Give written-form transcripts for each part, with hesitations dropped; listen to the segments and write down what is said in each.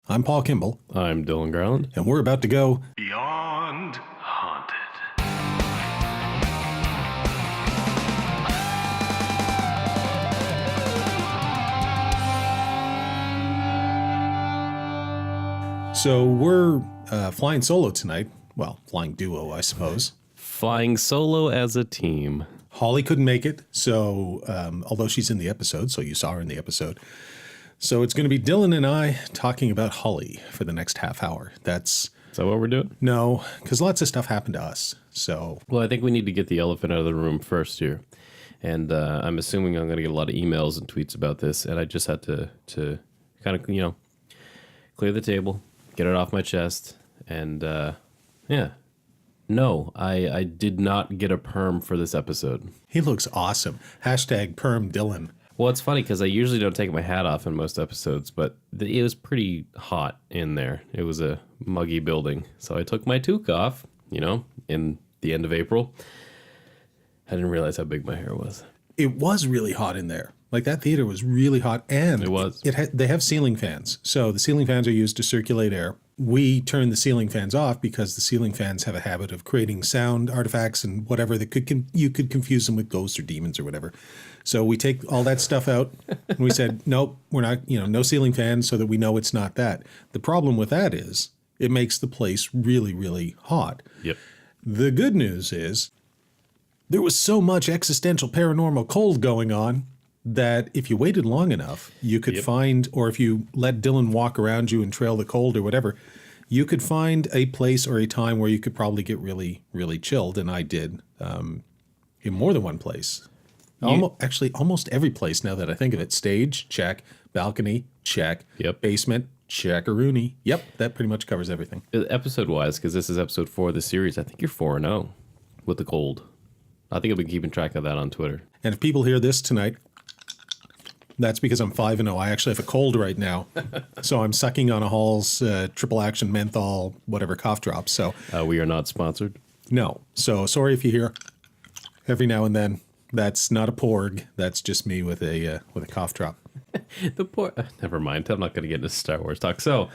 I'm Paul Kimball. I'm Dillon Garland. And we're about to go Beyond Haunted. So we're flying solo tonight. Well, flying duo, I suppose. Flying solo as a team. Holly couldn't make it, so although she's in the episode, so you saw her in the episode. So it's going to be Dillon and I talking about Holly for the next half hour. Is that what we're doing? No, because lots of stuff happened to us. So Well, I think we need to get the elephant out of the room first here. And I'm assuming I'm going to get a lot of emails and tweets about this. And I just had to kind of, clear the table, get it off my chest. And yeah. No, I did not get a perm for this episode. he looks awesome. Hashtag perm Dillon. Well, it's funny because I usually don't take my hat off in most episodes, but it was pretty hot in there. It was a muggy building. So I took my toque off, in the end of April. I didn't realize how big my hair was. It was really hot in there. Like that theater was really hot, and It was. They have ceiling fans, so the ceiling fans are used to circulate air. We turn the ceiling fans off because the ceiling fans have a habit of creating sound artifacts and whatever that you could confuse them with ghosts or demons or whatever. So we take all that stuff out, and we said, nope, we're not, no ceiling fans, so that we know it's not that. The problem with that is it makes the place really, really hot. Yep. The good news is there was so much existential paranormal cold going on that if you waited long enough, you could find, or if you let Dillon walk around you and trail the cold or whatever, you could find a place or a time where you could probably get really, really chilled. And I did in more than one place. Almost every place now that I think of it. Stage, check. Balcony, check. Yep. Basement, check-a-rooney. Yep, that pretty much covers everything. Episode-wise, because this is episode 4 of the series, I think you're 4-0 with the cold. I think I've been keeping track of that on Twitter. And if people hear this tonight, that's because I'm 5-0. I actually have a cold right now. So I'm sucking on a Hall's triple action menthol, whatever, cough drops. So We are not sponsored. no. So sorry if you hear every now and then. That's not a porg. That's just me with a cough drop. The poor. Never mind. I'm not going to get into Star Wars talk. So,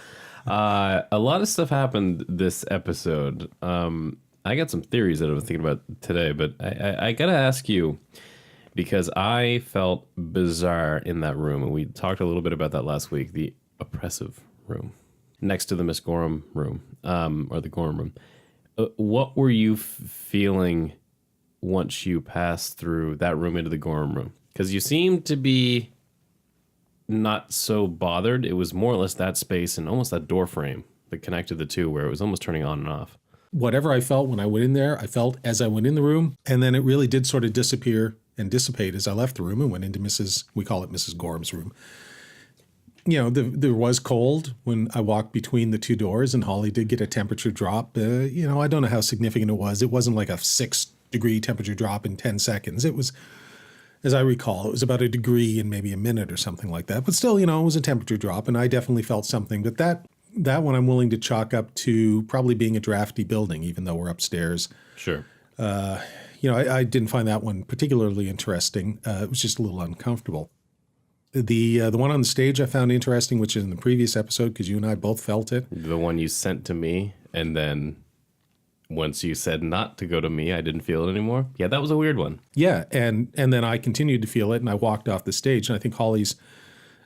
a lot of stuff happened this episode. I got some theories that I was thinking about today, but I got to ask you, because I felt bizarre in that room, and we talked a little bit about that last week, the oppressive room next to the Miss Gorham room, or the Gorham room. What were you feeling once you passed through that room into the Gorham room? Because you seemed to be not so bothered. It was more or less that space and almost that door frame that connected the two, where it was almost turning on and off. Whatever I felt when I went in there, I felt as I went in the room, and then it really did sort of disappear and dissipate as I left the room and went into we call it Mrs. Gorham's room. There was cold when I walked between the two doors, and Holly did get a temperature drop. I don't know how significant it was. It wasn't like a 6-degree temperature drop in 10 seconds. It was, as I recall, it was about a degree in maybe a minute or something like that. But still, it was a temperature drop, and I definitely felt something. But that one I'm willing to chalk up to probably being a drafty building, even though we're upstairs. Sure. I didn't find that one particularly interesting. It was just a little uncomfortable. The one on the stage I found interesting, which is in the previous episode, because you and I both felt it. The one you sent to me, and then once you said not to go to me, I didn't feel it anymore. Yeah, that was a weird one. Yeah, and then I continued to feel it, and I walked off the stage, and I think Holly's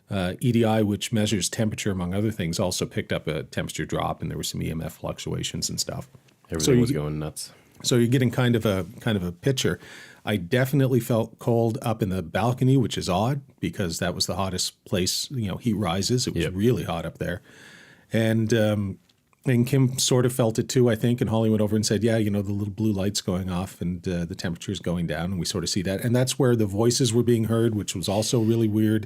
EDI, which measures temperature, among other things, also picked up a temperature drop, and there were some EMF fluctuations and stuff. Everything was going nuts. So you're getting kind of a picture. I definitely felt cold up in the balcony, which is odd because that was the hottest place. Heat rises. It was really hot up there, and Kim sort of felt it too, I think. And Holly went over and said, "Yeah, the little blue light's going off and the temperature is going down," and we sort of see that. And that's where the voices were being heard, which was also really weird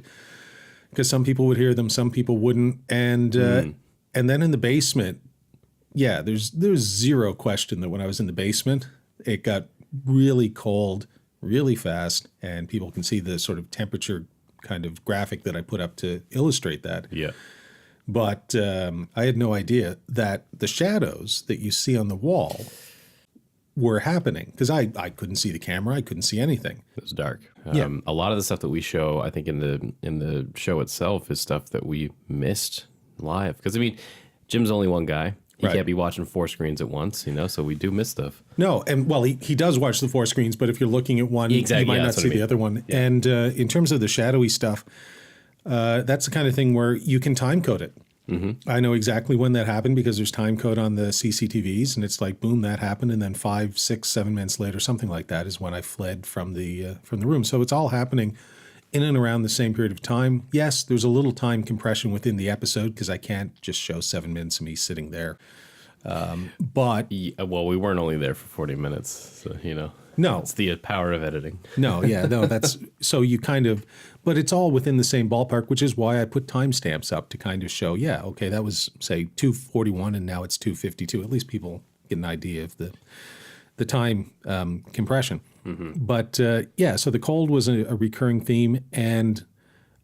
because some people would hear them, some people wouldn't, and then in the basement. Yeah, there's zero question that when I was in the basement, it got really cold really fast, and people can see the sort of temperature kind of graphic that I put up to illustrate that. Yeah. But I had no idea that the shadows that you see on the wall were happening because I couldn't see the camera. I couldn't see anything. It was dark. Yeah. A lot of the stuff that we show, I think in the show itself, is stuff that we missed live. Because, I mean, Jim's only one guy. He Right. can't be watching 4 screens at once, so we do miss stuff. No, and well, he does watch the 4 screens, but if you're looking at one, Exactly, you might yeah, not that's what see I mean. the other one. Yeah. And in terms of the shadowy stuff, that's the kind of thing where you can time code it. I know exactly when that happened because there's time code on the CCTVs, and it's like, boom, that happened, and then 5, 6, 7 minutes later, something like that, is when I fled from the room. So it's all happening in and around the same period of time. Yes, there's a little time compression within the episode because I can't just show 7 minutes of me sitting there. But Yeah, well, we weren't only there for 40 minutes, so, no, It's the power of editing. no, that's so you kind of, but it's all within the same ballpark, which is why I put timestamps up to kind of show, okay, that was say 2:41 and now it's 2:52. At least people get an idea of the time compression. But so the cold was a recurring theme, and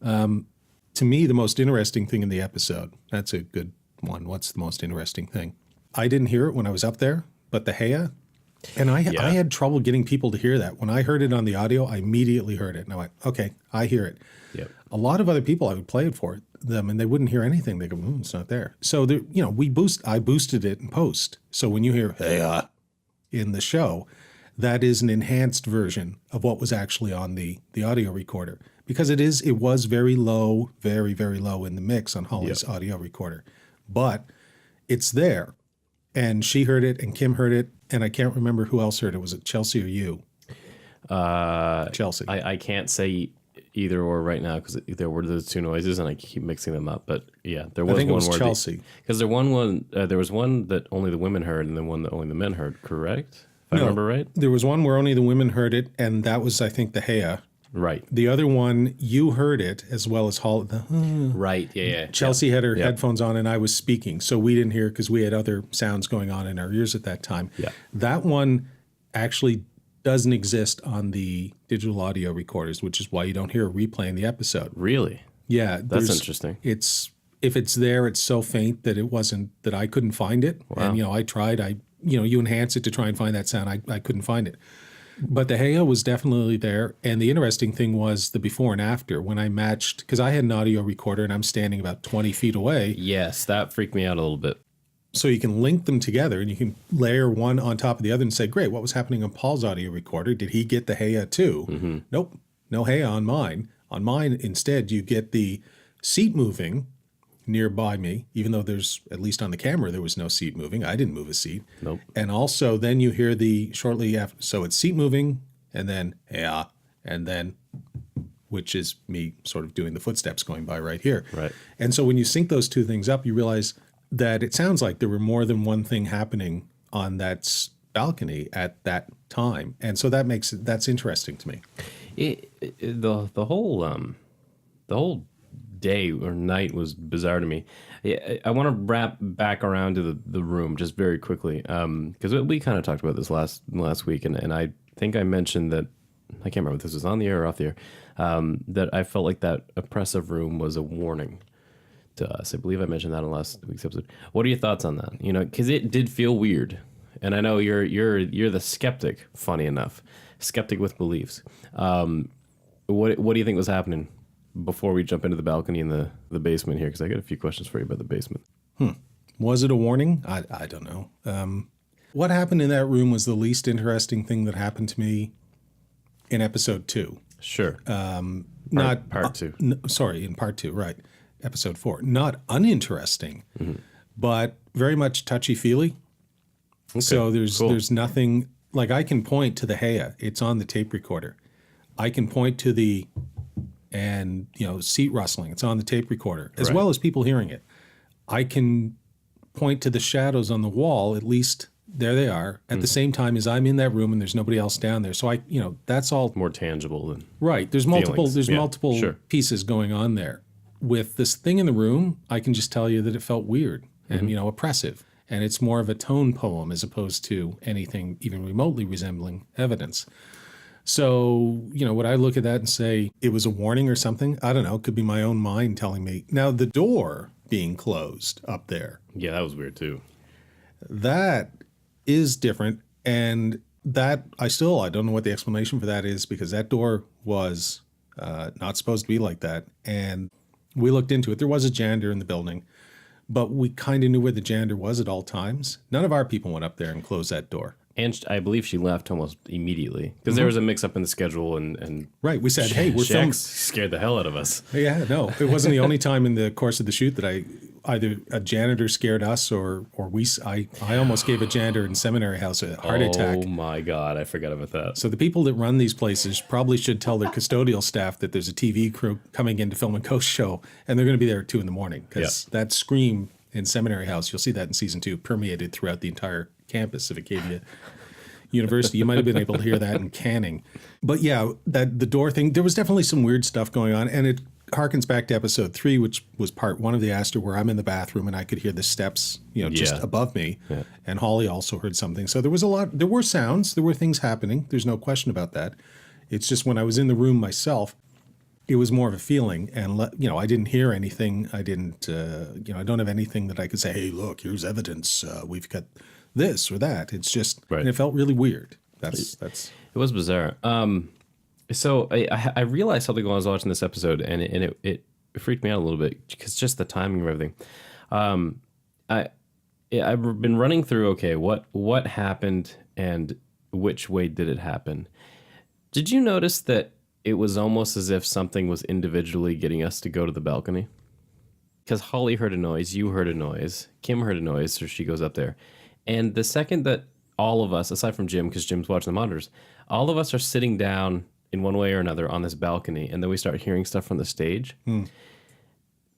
to me, the most interesting thing in the episode. That's a good one. What's the most interesting thing? I didn't hear it when I was up there, but the Heya. And I had trouble getting people to hear that. When I heard it on the audio, I immediately heard it. And I went, okay, I hear it. Yep. A lot of other people, I would play it for them, and they wouldn't hear anything. They go, it's not there. So, I boosted it in post. So when you hear Heya in the show, that is an enhanced version of what was actually on the audio recorder. Because it was very low, very, very low in the mix on Holly's audio recorder. But it's there. And she heard it, and Kim heard it, and I can't remember who else heard it. Was it Chelsea or you? Chelsea. I can't say either or right now because there were those 2 noises, and I keep mixing them up. But yeah, there was I think one it was where Chelsea. Because there was one that only the women heard, and then one that only the men heard. Correct? If I remember right. There was one where only the women heard it, and that was, I think, the Heya. Right. The other one, you heard it as well as Holly. Right. Yeah. Chelsea had her headphones on, and I was speaking, so we didn't hear because we had other sounds going on in our ears at that time. Yeah. That one actually doesn't exist on the digital audio recorders, which is why you don't hear a replay in the episode. Really? Yeah, That's interesting. If it's there, it's so faint that it wasn't, that I couldn't find it. Wow. And I tried. You enhance it to try and find that sound. I couldn't find it. But the Heya was definitely there. And the interesting thing was the before and after when I matched, because I had an audio recorder and I'm standing about 20 feet away. Yes, that freaked me out a little bit. So you can link them together and you can layer one on top of the other and say, great, what was happening on Paul's audio recorder? Did he get the Heya too? Nope, no Heya on mine. On mine, instead, you get the seat moving nearby me, even though there's, at least on the camera, there was no seat moving. I didn't move a seat. Nope. And also then you hear the shortly after, so it's seat moving and then Heya, and then, which is me sort of doing the footsteps going by right here. Right. And so when you sync those two things up, you realize that it sounds like there were more than one thing happening on that balcony at that time. And so that's interesting to me. The whole day or night was bizarre to me. I want to wrap back around to the room just very quickly because we kind of talked about this last week, and I think I mentioned that, I can't remember if this was on the air or off the air, that I felt like that oppressive room was a warning to us. I believe I mentioned that in last week's episode. What are your thoughts on that? Because it did feel weird, and I know you're the skeptic. Funny enough, skeptic with beliefs. What do you think was happening before we jump into the balcony in the basement here? Because I got a few questions for you about the basement. Was it a warning? I don't know. What happened in that room was the least interesting thing that happened to me in episode 2. Sure. Not part 2. In part 2, right. Episode 4. Not uninteresting, but very much touchy-feely. Okay, so there's nothing, like I can point to the Heya. It's on the tape recorder. I can point to the, and seat rustling. It's on the tape recorder, as well as people hearing it. I can point to the shadows on the wall, at least there they are, at the same time as I'm in that room and there's nobody else down there. So that's all more tangible than right. There's multiple sure. pieces going on there. With this thing in the room, I can just tell you that it felt weird and oppressive. And it's more of a tone poem as opposed to anything even remotely resembling evidence. So, would I look at that and say it was a warning or something? I don't know. It could be my own mind telling me. Now, the door being closed up there. Yeah, that was weird too. That is different. And that, I don't know what the explanation for that is, because that door was not supposed to be like that. And we looked into it. There was a janitor in the building. but we kind of knew where the janitor was at all times. None of our people went up there and closed that door. And I believe she left almost immediately because there was a mix-up in the schedule, and right. We said, "Hey, we're filming." Scared the hell out of us. Yeah, no, it wasn't the only time in the course of the shoot that either a janitor scared us or I almost gave a janitor in Seminary House a heart attack. Oh my God, I forgot about that. So the people that run these places probably should tell their custodial staff that there's a TV crew coming in to film a ghost show, and they're going to be there at 2 a.m. because that scream in Seminary House, you'll see that in season 2, permeated throughout the entire campus of Acadia University. You might have been able to hear that in Canning. But yeah, the door thing, there was definitely some weird stuff going on, and it harkens back to episode 3, which was part 1 of the Astor, where I'm in the bathroom and I could hear the steps, just above me. Yeah. And Holly also heard something. So there were sounds, there were things happening. There's no question about that. It's just when I was in the room myself, it was more of a feeling. And, I didn't hear anything. I didn't, I don't have anything that I could say, hey, look, here's evidence. We've got this or that. It's just, and it felt really weird. It was bizarre. So I realized something while I was watching this episode, and it freaked me out a little bit because just the timing of everything. I've been running through, what happened and which way did it happen? Did you notice that it was almost as if something was individually getting us to go to the balcony? Because Holly heard a noise, you heard a noise, Kim heard a noise, so she goes up there. And the second that all of us, aside from Jim, because Jim's watching the monitors, all of us are sitting down in one way or another on this balcony, and then we start hearing stuff from the stage.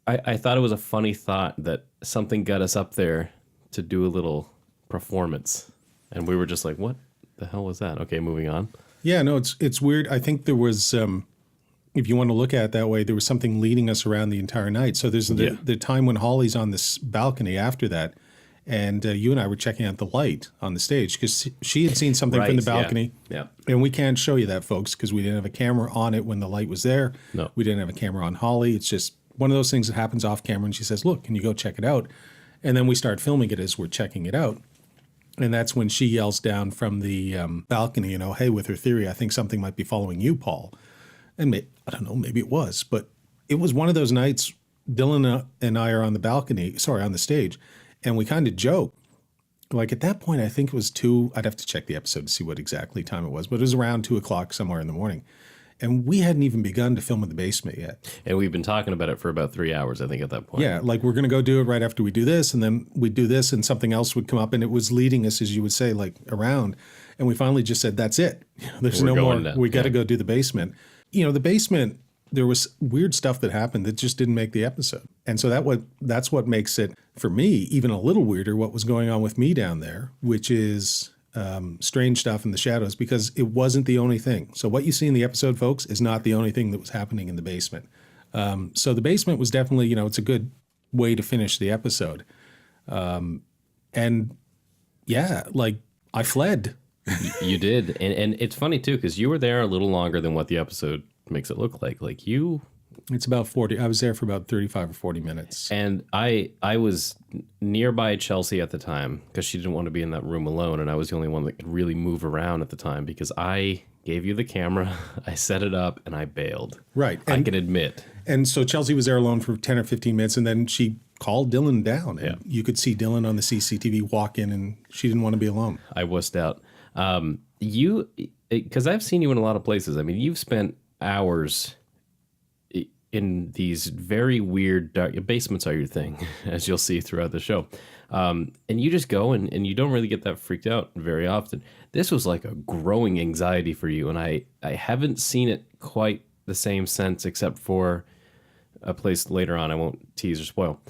I thought it was a funny thought that something got us up there to do a little performance, and we were just like, what the hell was that? Okay, moving on. Yeah, no, it's weird. I think there was, if you want to look at it that way, there was something leading us around the entire night. So there's the time when Holly's on this balcony after that, and you and I were checking out the light on the stage because she had seen something from the balcony. Yeah. And we can't show you that, folks, because we didn't have a camera on it when the light was there. No. We didn't have a camera on Holly. It's just one of those things that happens off camera, and she says, look, can you go check it out? And then we start filming it as we're checking it out. And that's when she yells down from the balcony, hey, with her theory, I think something might be following you, Paul. And I don't know, maybe it was. But it was one of those nights, Dillon and I are on the stage, and we kind of joke. Like at that point, I think it was 2, I'd have to check the episode to see what exactly time it was, but it was around 2 o'clock somewhere in the morning. And we hadn't even begun to film in the basement yet. And we've been talking about it for about 3 hours, I think, at that point. Yeah, like we're going to go do it right after we do this, and then we'd do this, and something else would come up, and it was leading us, as you would say, like around. And we finally just said, that's it. There's no more. We got to go do the basement. The basement, there was weird stuff that happened that just didn't make the episode. And so that's what makes it, for me, even a little weirder, what was going on with me down there, which is strange stuff in the shadows, because it wasn't the only thing. So what you see in the episode, folks, is not the only thing that was happening in the basement. So the basement was definitely, it's a good way to finish the episode. And yeah, like I fled. You did. And it's funny too, because you were there a little longer than what the episode makes it look like. It's about 40. I was there for about 35 or 40 minutes. And I was nearby Chelsea at the time because she didn't want to be in that room alone. And I was the only one that could really move around at the time because I gave you the camera, I set it up, and I bailed. Right. I can admit. And so Chelsea was there alone for 10 or 15 minutes, and then she called Dillon down. And you could see Dillon on the CCTV walk in, and she didn't want to be alone. I wussed out. Because I've seen you in a lot of places. I mean, you've spent hours in these very weird dark basements are your thing, as you'll see throughout the show. And you just go and you don't really get that freaked out very often. This was like a growing anxiety for you. And I haven't seen it quite the same sense, except for a place later on. I won't tease or spoil.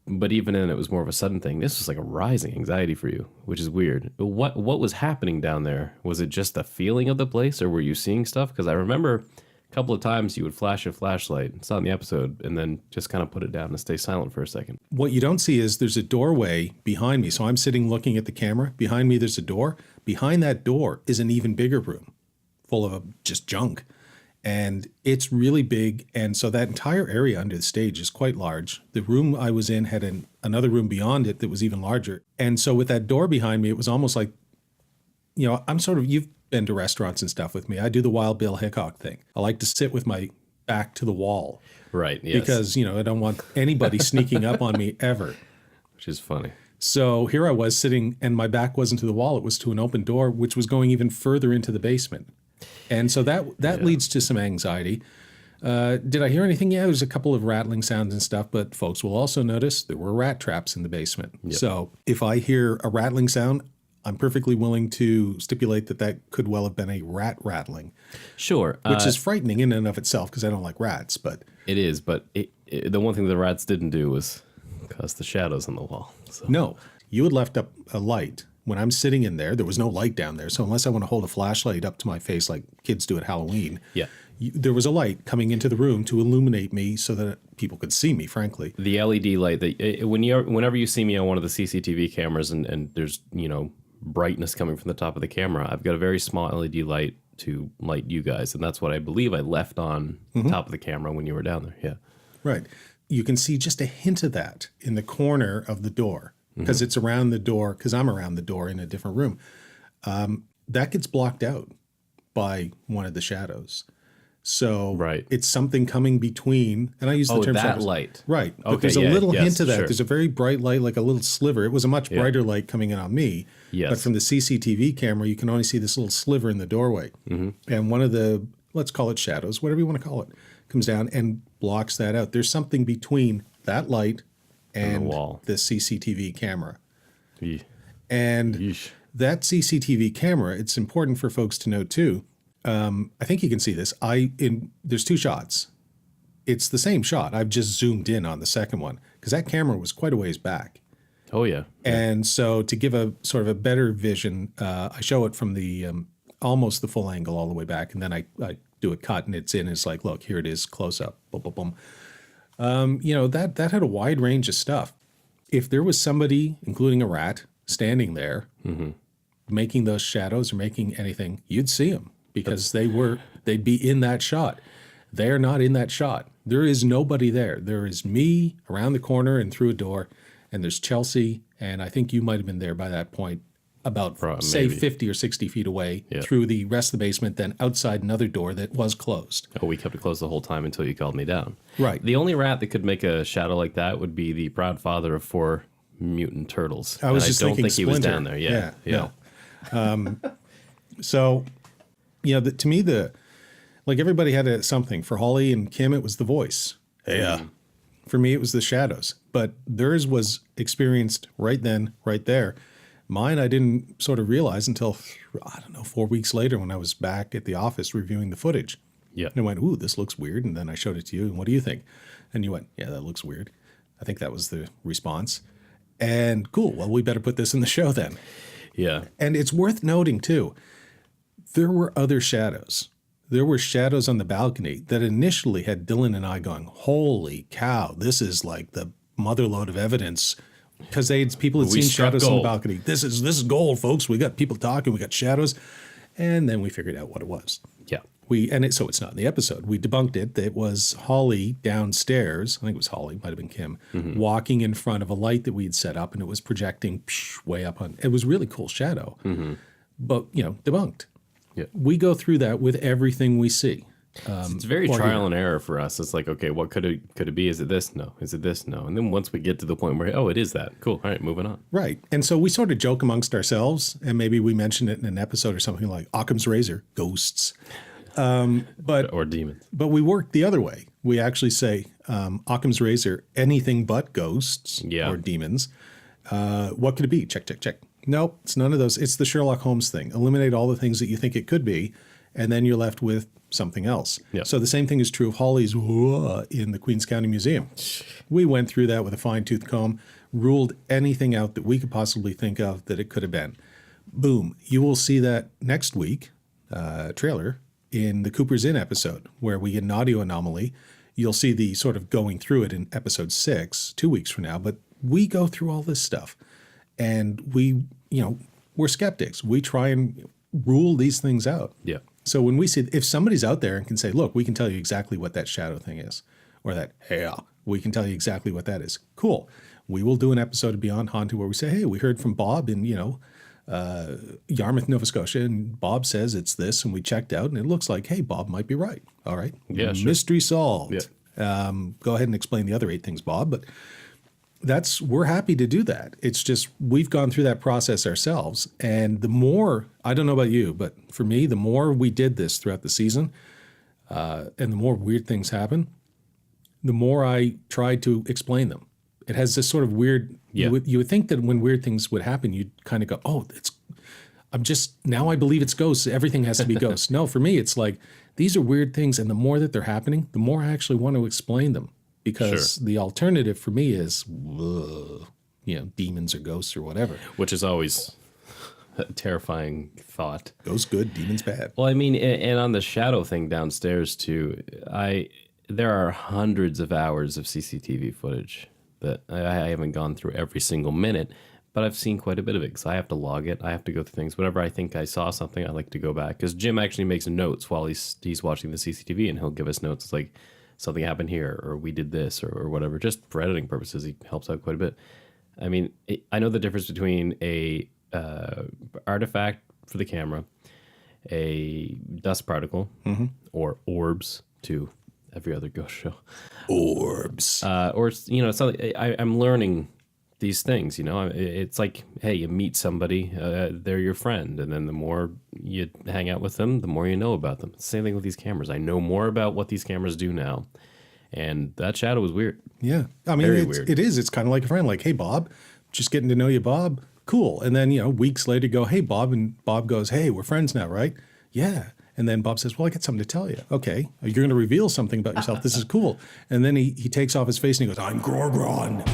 But even then, it was more of a sudden thing. This was like a rising anxiety for you, which is weird. What was happening down there? Was it just the feeling of the place, or were you seeing stuff? Because I remember a couple of times you would flash a flashlight. It's not in the episode, and then just kind of put it down and stay silent for a second. What you don't see is there's a doorway behind me. So I'm sitting looking at the camera. Behind me, there's a door. Behind that door is an even bigger room full of just junk. And it's really big. And so that entire area under the stage is quite large. The room I was in had another room beyond it that was even larger. And so with that door behind me, it was almost like, you've been to restaurants and stuff with me. I do the Wild Bill Hickok thing. I like to sit with my back to the wall. Right, yes. Because, I don't want anybody sneaking up on me ever. Which is funny. So here I was sitting, and my back wasn't to the wall. It was to an open door, which was going even further into the basement. And so that leads to some anxiety. Did I hear anything? Yeah, there's a couple of rattling sounds and stuff, but folks will also notice there were rat traps in the basement. Yep. So if I hear a rattling sound, I'm perfectly willing to stipulate that could well have been a rat rattling. Sure. Which is frightening in and of itself because I don't like rats. But it is, but the one thing the rats didn't do was cause the shadows on the wall. So. No, you had left up a light. When I'm sitting in there, there was no light down there. So unless I want to hold a flashlight up to my face like kids do at Halloween, there was a light coming into the room to illuminate me so that people could see me, frankly. The LED light, whenever you see me on one of the CCTV cameras and there's, brightness coming from the top of the camera, I've got a very small LED light to light you guys. And that's what I believe I left on the top of the camera when you were down there. Yeah. Right. You can see just a hint of that in the corner of the door. Because it's around the door, because I'm around the door in a different room. That gets blocked out by one of the shadows. So it's something coming between, and I use the term that shadows. Light. Right. Okay, But there's a little hint of that. Sure. There's a very bright light, like a little sliver. It was a much brighter light coming in on me. Yes. But from the CCTV camera, you can only see this little sliver in the doorway. And one of the, let's call it shadows, whatever you want to call it, comes down and blocks that out. There's something between that light and the CCTV camera. And that CCTV camera, it's important for folks to know too. I think you can see this. There's two shots. It's the same shot. I've just zoomed in on the second one because that camera was quite a ways back. Oh, yeah. And so to give a sort of a better vision, I show it from the almost the full angle all the way back. And then I do a cut and it's in. It's like, look, here it is, close up. Boom, boom, boom. That had a wide range of stuff. If there was somebody, including a rat, standing there making those shadows or making anything, you'd see them because they'd be in that shot. They're not in that shot. There is nobody there. There is me around the corner and through a door, and there's Chelsea, and I think you might have been there by that point, about, say, 50 or 60 feet away through the rest of the basement, then outside another door that was closed. Oh, we kept it closed the whole time until you called me down. Right. The only rat that could make a shadow like that would be the proud father of 4 mutant turtles. I was just don't thinking think Splinter. He was down there. Yeah. No. So, to me, like everybody had something. For Holly and Kim, it was the voice. Yeah. For me, it was the shadows. But theirs was experienced right then, right there. Mine, I didn't sort of realize until, 4 weeks later when I was back at the office reviewing the footage. Yeah. And I went, ooh, this looks weird. And then I showed it to you. And what do you think? And you went, yeah, that looks weird. I think that was the response. And cool. Well, we better put this in the show then. Yeah. And it's worth noting, too, there were other shadows. There were shadows on the balcony that initially had Dillon and I going, holy cow, this is like the motherlode of evidence. Because people had seen shadows on the balcony. This is gold, folks. We got people talking. We got shadows. And then we figured out what it was. Yeah. So it's not in the episode. We debunked it. It was Holly downstairs. I think it was Holly, might have been Kim, walking in front of a light that we had set up, and it was projecting way up on. It was a really cool shadow, but debunked. Yeah. We go through that with everything we see. It's very trial and error for us. It's like, okay, what could it be? Is it this? No. Is it this? No. And then once we get to the point where, it is that. Cool. All right, moving on. Right. And so we sort of joke amongst ourselves, and maybe we mention it in an episode or something like Occam's razor, ghosts. Or demons. But we work the other way. We actually say Occam's razor, anything but ghosts or demons. What could it be? Check, check, check. Nope, it's none of those. It's the Sherlock Holmes thing. Eliminate all the things that you think it could be, and then you're left with something else. Yep. So the same thing is true of Holly's in the Queens County Museum. We went through that with a fine-tooth comb, ruled anything out that we could possibly think of that it could have been. Boom. You will see that next week, trailer, in the Cooper's Inn episode, where we get an audio anomaly. You'll see the sort of going through it in episode 6, 2 weeks from now. But we go through all this stuff, and we're skeptics. We try and rule these things out. Yeah. So when we see, if somebody's out there and can say, look, we can tell you exactly what that shadow thing is, or that, we can tell you exactly what that is. Cool. We will do an episode of Beyond Haunted where we say, hey, we heard from Bob in, Yarmouth, Nova Scotia, and Bob says it's this, and we checked out, and it looks like, hey, Bob might be right. All right. Yeah, sure. Mystery solved. Yeah. Go ahead and explain the other 8 things, Bob. But we're happy to do that. It's just we've gone through that process ourselves. And the more, I don't know about you, but for me, the more we did this throughout the season, and the more weird things happen, the more I tried to explain them. It has this sort of weird, you would think that when weird things would happen, you'd kind of go, oh, now I believe it's ghosts. Everything has to be ghosts. No, for me, it's like, these are weird things. And the more that they're happening, the more I actually want to explain them. Because the alternative for me is, demons or ghosts or whatever. Which is always a terrifying thought. Ghosts good, demons bad. Well, I mean, and on the shadow thing downstairs too, there are hundreds of hours of CCTV footage that I haven't gone through every single minute, but I've seen quite a bit of it because I have to log it. I have to go through things. Whenever I think I saw something, I like to go back because Jim actually makes notes while he's watching the CCTV, and he'll give us notes. It's like something happened here, or we did this, or whatever. Just for editing purposes, he helps out quite a bit. I mean, I know the difference between a artifact for the camera, a dust particle, or orbs to every other ghost show. Orbs. Or, something. I'm learning these things, It's like, hey, you meet somebody, they're your friend, and then the more you hang out with them, the more you know about them. Same thing with these cameras. I know more about what these cameras do now, and that shadow was weird. Yeah. I mean, weird. It is. It's kind of like a friend, like, hey, Bob, just getting to know you, Bob. Cool. And then, weeks later go, hey, Bob, and Bob goes, hey, we're friends now, right? Yeah. And then Bob says, well, I got something to tell you. Okay, you're going to reveal something about yourself. This is cool. And then he takes off his face and he goes, I'm Gorgon.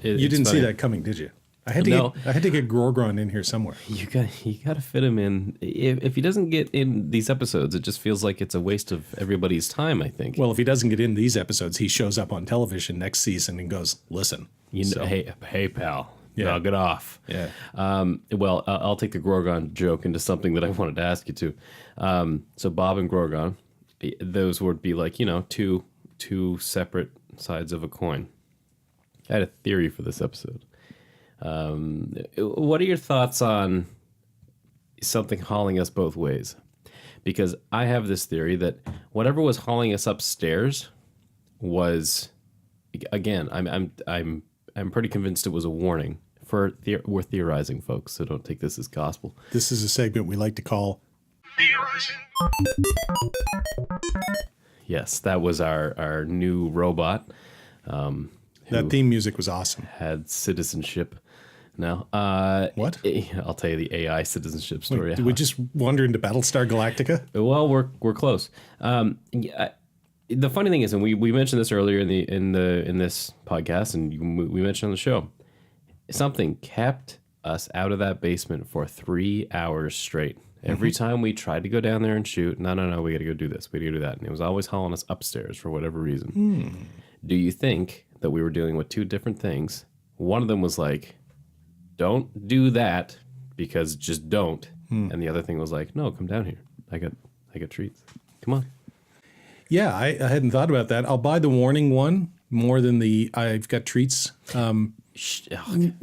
You didn't see that coming, did you? I had to get Gorgon in here somewhere. You got to fit him in. If he doesn't get in these episodes, it just feels like it's a waste of everybody's time, I think. Well, if he doesn't get in these episodes, he shows up on television next season and goes, listen. Hey, pal. Yeah. Knock it off. Yeah. Well, I'll take the Gorgon joke into something that I wanted to ask you to. So Bob and Gorgon, those would be like, two separate sides of a coin. I had a theory for this episode. What are your thoughts on something hauling us both ways? Because I have this theory that whatever was hauling us upstairs was, again, I'm pretty convinced it was a warning. We're theorizing, folks, so don't take this as gospel. This is a segment we like to call Theorizing. Yes, that was our new robot. That theme music was awesome. Had citizenship now. What? I'll tell you the AI citizenship story. Wait, did we just wander into Battlestar Galactica? Well, we're close. The funny thing is, and we mentioned this earlier in this podcast, and we mentioned on the show, something kept us out of that basement for 3 hours straight. Every time we tried to go down there and shoot, no, we got to go do this, we got to go do that, and it was always hauling us upstairs for whatever reason. Do you think that we were dealing with two different things? One of them was like, don't do that because just don't, and the other thing was like, no, come down here. I got treats. Come on. Yeah, I hadn't thought about that. I'll buy the warning one more than the I've got treats,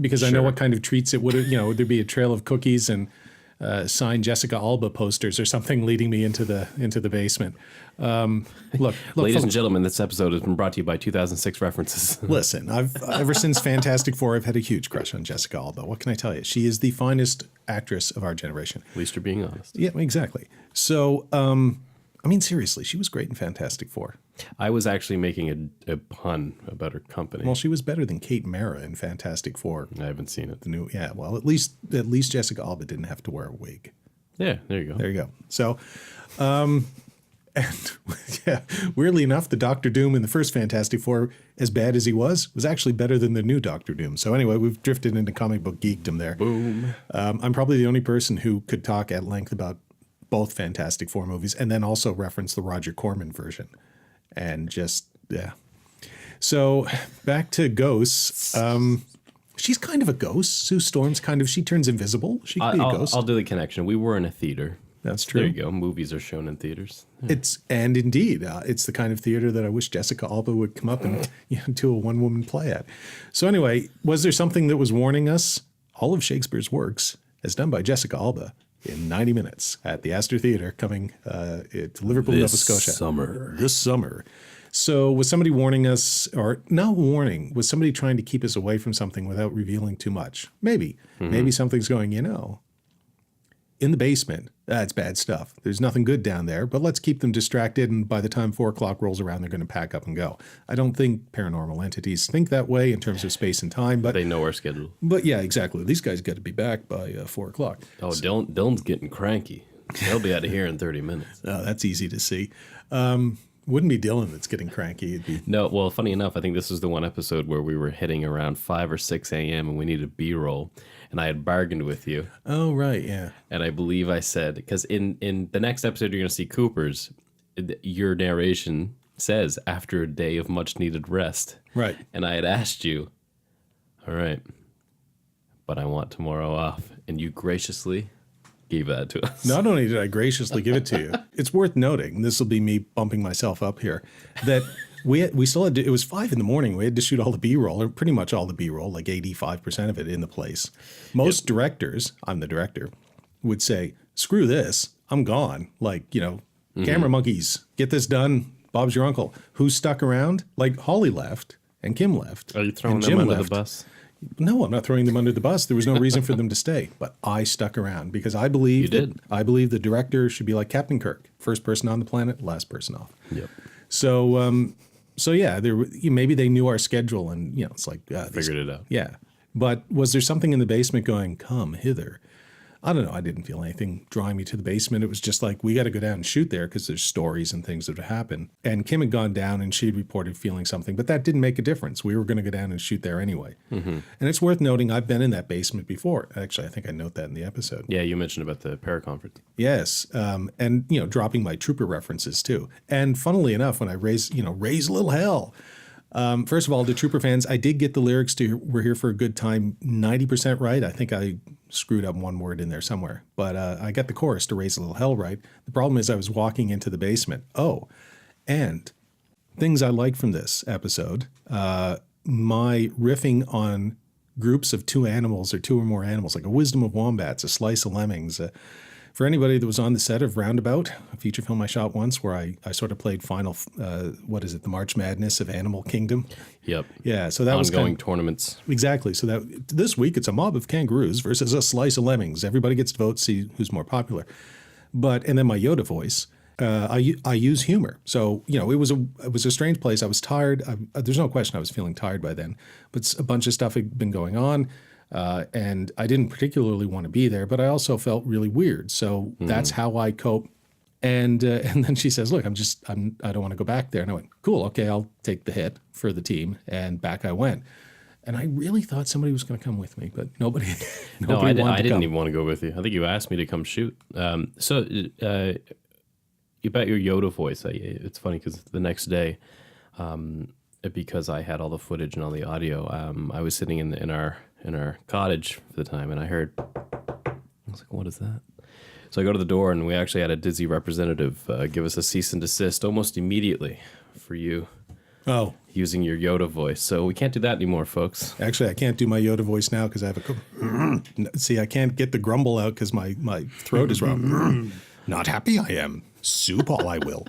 because I know what kind of treats it would have. There'd be a trail of cookies and signed Jessica Alba posters or something leading me into the basement. Look, ladies and gentlemen, this episode has been brought to you by 2006 references. Listen, I've ever since Fantastic Four, I've had a huge crush on Jessica Alba. What can I tell you? She is the finest actress of our generation. At least you're being honest. Yeah, exactly. So, seriously, she was great in Fantastic Four. I was actually making a pun about her company. Well, she was better than Kate Mara in Fantastic Four. I haven't seen it. At least Jessica Alba didn't have to wear a wig. Yeah, there you go. There you go. So, weirdly enough, the Doctor Doom in the first Fantastic Four, as bad as he was actually better than the new Doctor Doom. So anyway, we've drifted into comic book geekdom there. Boom. I'm probably the only person who could talk at length about both Fantastic Four movies and then also reference the Roger Corman version. And just, yeah. So back to ghosts. She's kind of a ghost. Sue Storm's she turns invisible. She could be a ghost. I'll do the connection. We were in a theater. That's true. There you go. Movies are shown in theaters. Yeah. It's the kind of theater that I wish Jessica Alba would come up and do a one-woman play at. So anyway, was there something that was warning us? All of Shakespeare's works, as done by Jessica Alba, in 90 minutes at the Astor Theatre coming to Liverpool, Nova Scotia. This summer. So was somebody warning us, or not warning, was somebody trying to keep us away from something without revealing too much? Maybe. Maybe something's going, in the basement, that's bad stuff. There's nothing good down there, but let's keep them distracted, and by the time 4 o'clock rolls around, they're going to pack up and go. I don't think paranormal entities think that way in terms of space and time, but They know our schedule. But yeah, exactly. These guys got to be back by 4 o'clock. Oh, Dylan's getting cranky. He'll be out of here in 30 minutes. Oh, that's easy to see. Wouldn't be Dillon that's getting cranky. It'd be No, well, funny enough, I think this is the one episode where we were hitting around 5 or 6 a.m. and we needed B-roll. And I had bargained with you. Oh, right, yeah. And I believe I said, because in the next episode you're going to see Cooper's, your narration says, after a day of much needed rest. Right. And I had asked you, all right, but I want tomorrow off. And you graciously gave that to us. Not only did I graciously give it to you, it's worth noting, this will be me bumping myself up here, that we still had to, it was 5 a.m. We had to shoot all the B-roll, or pretty much all the B-roll, like 85% of it in the place. Most directors, I'm the director, would say, screw this, I'm gone. Like, camera monkeys, get this done. Bob's your uncle. Who's stuck around? Like Holly left and Kim left. Are you throwing and them Jim under left. the bus? No, I'm not throwing them under the bus. There was no reason for them to stay, but I stuck around because I believe You did. I believe the director should be like Captain Kirk, first person on the planet, last person off. Yep. So yeah, maybe they knew our schedule, and it's like Figured it out. Yeah, but was there something in the basement going, "Come hither"? I don't know. I didn't feel anything drawing me to the basement. It was just like, we got to go down and shoot there because there's stories and things that have happened. And Kim had gone down and she had reported feeling something, but that didn't make a difference. We were going to go down and shoot there anyway. And it's worth noting, I've been in that basement before. Actually, I think I note that in the episode. Yeah, you mentioned about the paraconference. Yes. And, dropping my trooper references too. And funnily enough, when I raise a little hell, first of all, the Trooper fans, I did get the lyrics to We're Here for a Good Time 90% right. I think I screwed up one word in there somewhere. But I got the chorus to Raise a Little Hell right. The problem is I was walking into the basement. Oh, and things I like from this episode, my riffing on groups of 2 animals or 2 or more animals, like a wisdom of wombats, a slice of lemmings, for anybody that was on the set of Roundabout, a feature film I shot once where I sort of played final, the March Madness of Animal Kingdom. Yep. Yeah, so that was ongoing tournaments. Exactly. So that this week it's a mob of kangaroos versus a slice of lemmings. Everybody gets to vote, see who's more popular. And then my Yoda voice, I use humor. So it was a strange place. I was tired. There's no question I was feeling tired by then, but a bunch of stuff had been going on. And I didn't particularly want to be there, but I also felt really weird. So that's how I cope. And then she says, "Look, I don't want to go back there." And I went, "Cool, okay, I'll take the hit for the team." And back I went. And I really thought somebody was going to come with me, but nobody. No, I didn't even want to go with you. I think you asked me to come shoot. So about your Yoda voice, it's funny because the next day, because I had all the footage and all the audio, I was sitting in our cottage for the time, and I heard, I was like, "What is that?" So I go to the door, and we actually had a Disney representative give us a cease and desist almost immediately for you using your Yoda voice. So we can't do that anymore, folks. Actually, I can't do my Yoda voice now because I have a... See, I can't get the grumble out because my throat is wrong. Not happy I am. Soup all I will.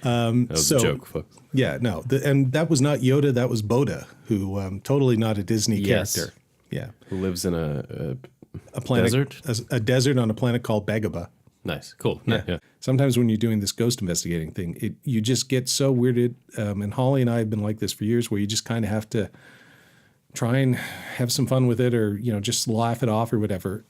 That was a joke, folks. Yeah, no. And that was not Yoda, that was Boda, who totally not a Disney character. Yeah. Who lives in a planet, desert? A desert on a planet called Dagobah. Nice. Cool. Yeah. Sometimes when you're doing this ghost investigating thing, you just get so weirded. And Holly and I have been like this for years, where you just kind of have to try and have some fun with it, or just laugh it off or whatever.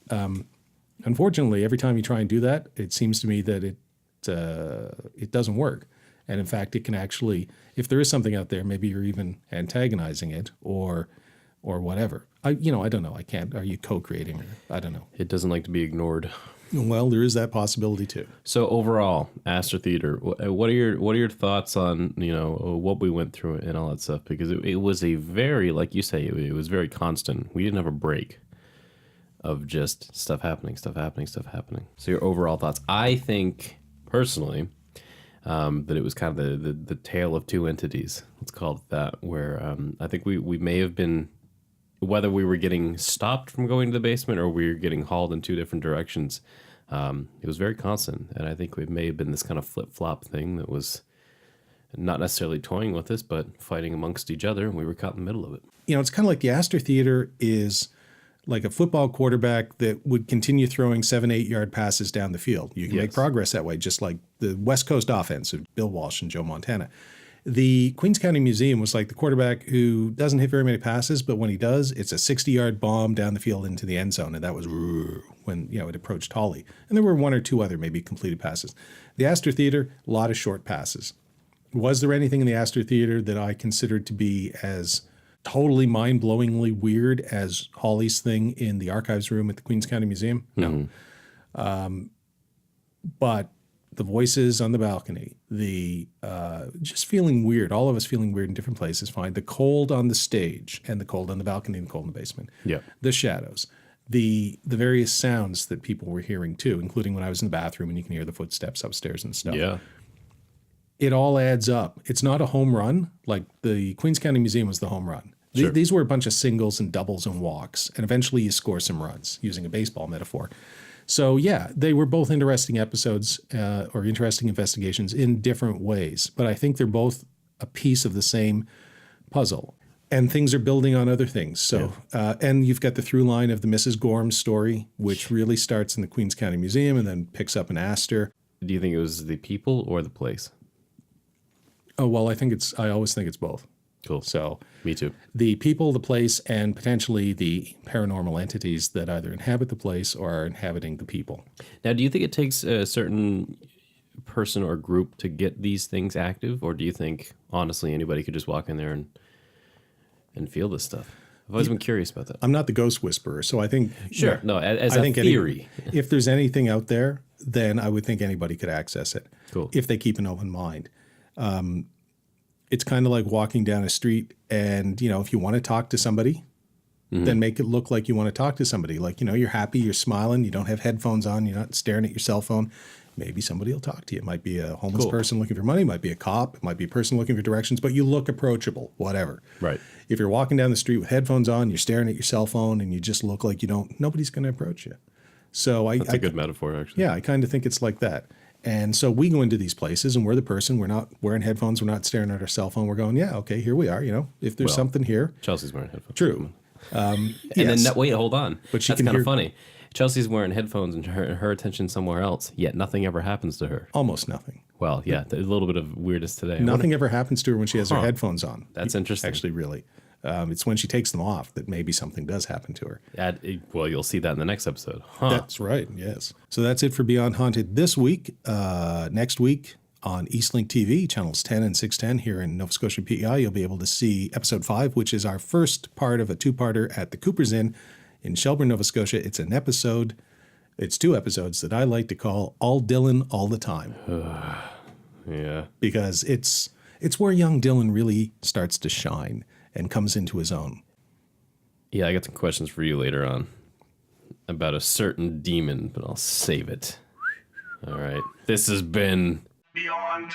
Unfortunately, every time you try and do that, it seems to me that it doesn't work. And in fact, it can actually, if there is something out there, maybe you're even antagonizing it or whatever. I don't know. I can't. Are you co-creating? I don't know. It doesn't like to be ignored. Well, there is that possibility too. So overall, Astor Theatre, what are your thoughts on what we went through and all that stuff? Because it was a very, like you say, it was very constant. We didn't have a break of just stuff happening. So your overall thoughts? I think personally that it was kind of the tale of 2 entities. Let's call it that. Where I think we may have been, whether we were getting stopped from going to the basement or we were getting hauled in 2 different directions, It was very constant, and I think we may have been this kind of flip-flop thing that was not necessarily toying with us, but fighting amongst each other, and we were caught in the middle of it. You know, it's kind of like the Astor Theatre is like a football quarterback that would continue throwing 7-8 yard passes down the field. You can make progress that way, just like the West Coast offense of Bill Walsh and Joe Montana. The Queens County Museum was like the quarterback who doesn't hit very many passes, but when he does, it's a 60-yard bomb down the field into the end zone, and that was when it approached Holly. And there were one or two other maybe completed passes. The Astor Theatre, a lot of short passes. Was there anything in the Astor Theatre that I considered to be as totally mind-blowingly weird as Holly's thing in the archives room at the Queens County Museum? No. But the voices on the balcony, the just feeling weird, all of us feeling weird in different places, fine. The cold on the stage and the cold on the balcony and the cold in the basement. Yeah. The shadows, the various sounds that people were hearing too, including when I was in the bathroom and you can hear the footsteps upstairs and stuff. Yeah. It all adds up. It's not a home run. Like the Queens County Museum was the home run. Sure. These were a bunch of singles and doubles and walks, and eventually you score some runs, using a baseball metaphor. So yeah, they were both interesting episodes or interesting investigations in different ways, but I think they're both a piece of the same puzzle. And things are building on other things. So, and you've got the through line of the Mrs. Gorham story, which really starts in the Queens County Museum and then picks up in Astor. Do you think it was the people or the place? Oh, well, I always think it's both. Cool. So Me too. the people, the place, and potentially the paranormal entities that either inhabit the place or are inhabiting the people. Now, do you think it takes a certain person or group to get these things active? Or do you think, honestly, anybody could just walk in there and feel this stuff? I've always been curious about that. I'm not the ghost whisperer, so I think... Sure. No, as I a think theory. If there's anything out there, then I would think anybody could access it. Cool. If they keep an open mind. It's kind of like walking down a street and, if you want to talk to somebody, then make it look like you want to talk to somebody. Like, you're happy, you're smiling, you don't have headphones on, you're not staring at your cell phone. Maybe somebody will talk to you. It might be a homeless person looking for money, it might be a cop, it might be a person looking for directions, but you look approachable, whatever. Right. If you're walking down the street with headphones on, you're staring at your cell phone and you just look like nobody's going to approach you. So That's a good metaphor, actually. Yeah, I kind of think it's like that. And so we go into these places and we're the person, we're not wearing headphones, we're not staring at our cell phone. We're going, yeah, okay, here we are. If there's something here. Chelsea's wearing headphones. True. And then, wait, hold on. But that's kind of funny. Chelsea's wearing headphones and her attention somewhere else, yet nothing ever happens to her. Almost nothing. Well, yeah, a little bit of weirdness today. Nothing ever happens to her when she has her headphones on. That's interesting. Actually, really. It's when she takes them off that maybe something does happen to her. Well, you'll see that in the next episode. That's right, yes. So that's it for Beyond Haunted this week. Next week on Eastlink TV, channels 10 and 610 here in Nova Scotia PEI, you'll be able to see episode 5, which is our first part of a two-parter at the Cooper's Inn in Shelburne, Nova Scotia. It's two episodes that I like to call All Dillon All the Time. Yeah. Because it's where young Dillon really starts to shine and comes into his own. Yeah, I got some questions for you later on about a certain demon, but I'll save it. All right. This has been Beyond